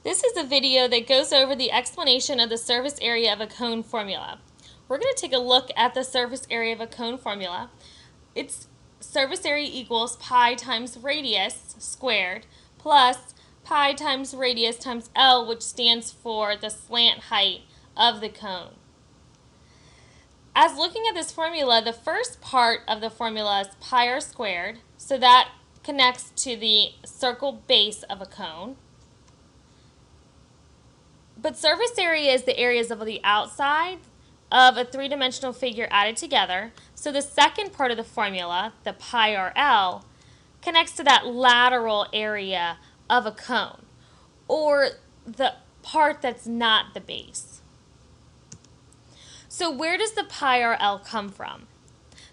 This is a video that goes over the explanation of the surface area of a cone formula. We're going to take a look at the surface area of a cone formula. Its surface area equals pi times radius squared plus pi times radius times L, which stands for the slant height of the cone. As looking at this formula, the first part of the formula is pi r squared, so that connects to the circle base of a cone. But surface area is the areas of the outside of a three-dimensional figure added together. So the second part of the formula, the pi r L, connects to that lateral area of a cone, or the part that's not the base. So where does the pi r L come from?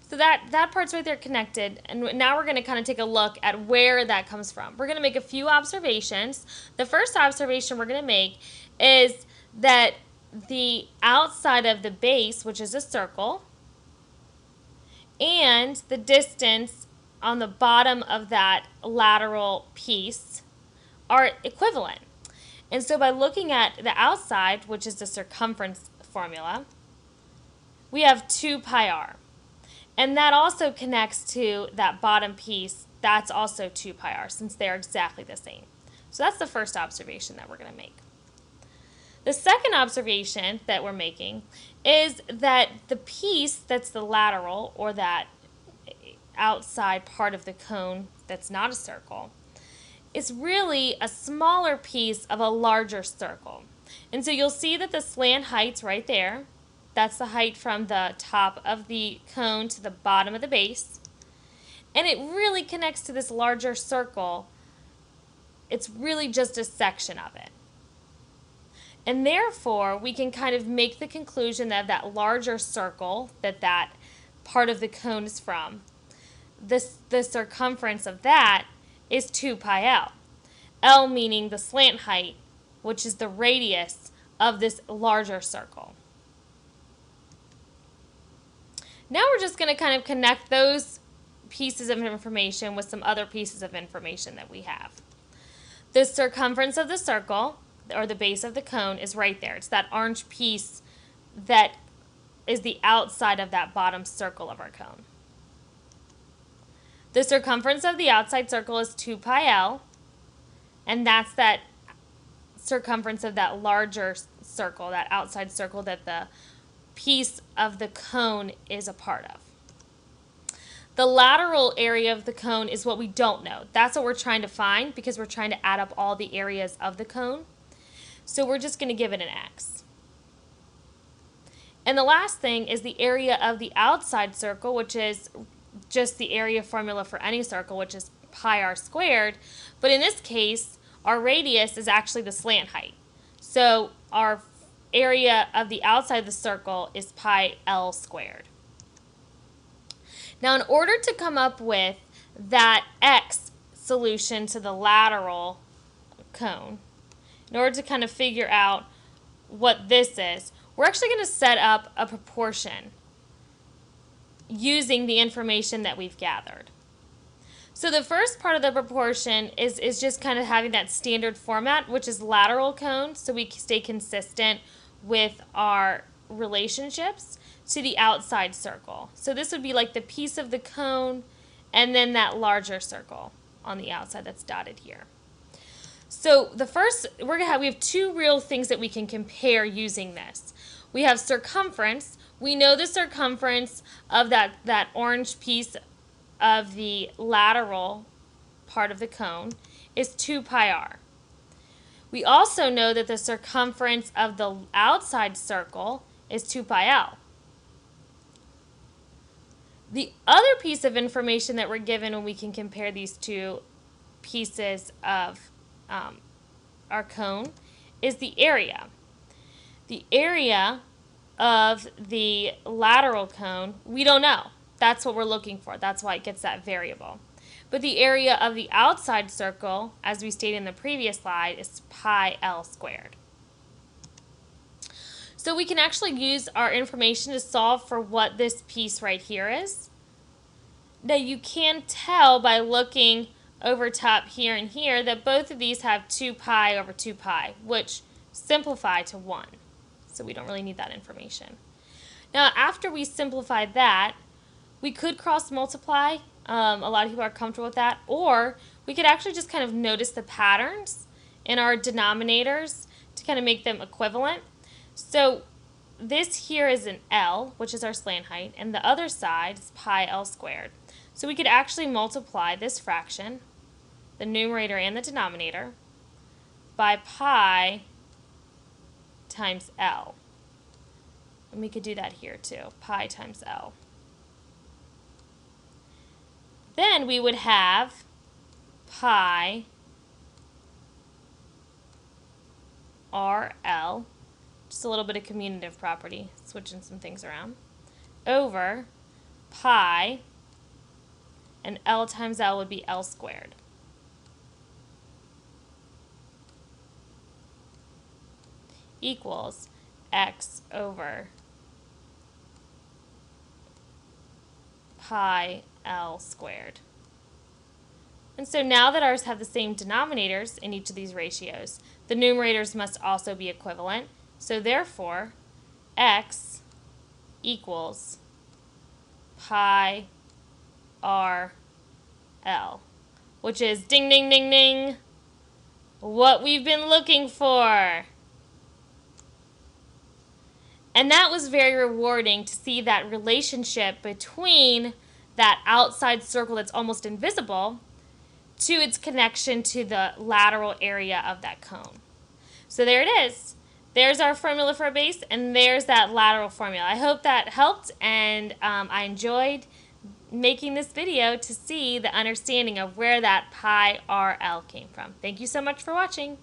So that part's right there connected, and now we're going to kind of take a look at where that comes from. We're going to make a few observations. The first observation we're going to make is that the outside of the base, which is a circle, and the distance on the bottom of that lateral piece are equivalent. And so by looking at the outside, which is the circumference formula, we have 2 pi r. And that also connects to that bottom piece. That's also 2 pi r, since they're exactly the same. So that's the first observation that we're going to make. The second observation that we're making is that the piece that's the lateral, or that outside part of the cone that's not a circle, is really a smaller piece of a larger circle. And so you'll see that the slant height's right there. That's the height from the top of the cone to the bottom of the base. And it really connects to this larger circle. It's really just a section of it. And therefore, we can kind of make the conclusion that that larger circle, that part of the cone is from, the circumference of that is 2 pi L. L meaning the slant height, which is the radius of this larger circle. Now we're just going to kind of connect those pieces of information with some other pieces of information that we have. The circumference of the circle, or the base of the cone, is right there. It's that orange piece that is the outside of that bottom circle of our cone. The circumference of the outside circle is 2 pi L, and that's that circumference of that larger circle, that outside circle that the piece of the cone is a part of. The lateral area of the cone is what we don't know. That's what we're trying to find, because we're trying to add up all the areas of the cone. So we're just going to give it an X. And the last thing is the area of the outside circle, which is just the area formula for any circle, which is pi r squared. But in this case, our radius is actually the slant height. So our area of the outside of the circle is pi L squared. Now, in order to come up with that X solution to the lateral cone, in order to kind of figure out what this is, we're actually going to set up a proportion using the information that we've gathered. So the first part of the proportion is just kind of having that standard format, which is lateral cone, so we stay consistent with our relationships to the outside circle. So this would be like the piece of the cone and then that larger circle on the outside that's dotted here. So the first, we have 2 real things that we can compare using this. We have circumference. We know the circumference of that orange piece of the lateral part of the cone is 2 pi r. We also know that the circumference of the outside circle is 2 pi L. The other piece of information that we're given when we can compare these 2 pieces of our cone is the area. The area of the lateral cone, we don't know. That's what we're looking for. That's why it gets that variable. But the area of the outside circle, as we stated in the previous slide, is pi L squared. So we can actually use our information to solve for what this piece right here is. Now you can tell by looking over top here and here that both of these have 2 pi over 2 pi, which simplify to 1. So we don't really need that information. Now, after we simplify that, we could cross multiply. A lot of people are comfortable with that. Or we could actually just kind of notice the patterns in our denominators to kind of make them equivalent. So this here is an L, which is our slant height, and the other side is pi L squared. So we could actually multiply this fraction, the numerator and the denominator, by pi times L. And we could do that here too, pi times L. Then we would have pi RL, just a little bit of commutative property, switching some things around, over pi, and L times L would be L squared. Equals x over pi L squared. And so now that ours have the same denominators in each of these ratios, the numerators must also be equivalent. So therefore, x equals pi R L, which is ding, ding, ding, ding, what we've been looking for. And that was very rewarding to see that relationship between that outside circle that's almost invisible to its connection to the lateral area of that cone. So there it is. There's our formula for a base, and there's that lateral formula. I hope that helped, and I enjoyed making this video to see the understanding of where that pi RL came from. Thank you so much for watching.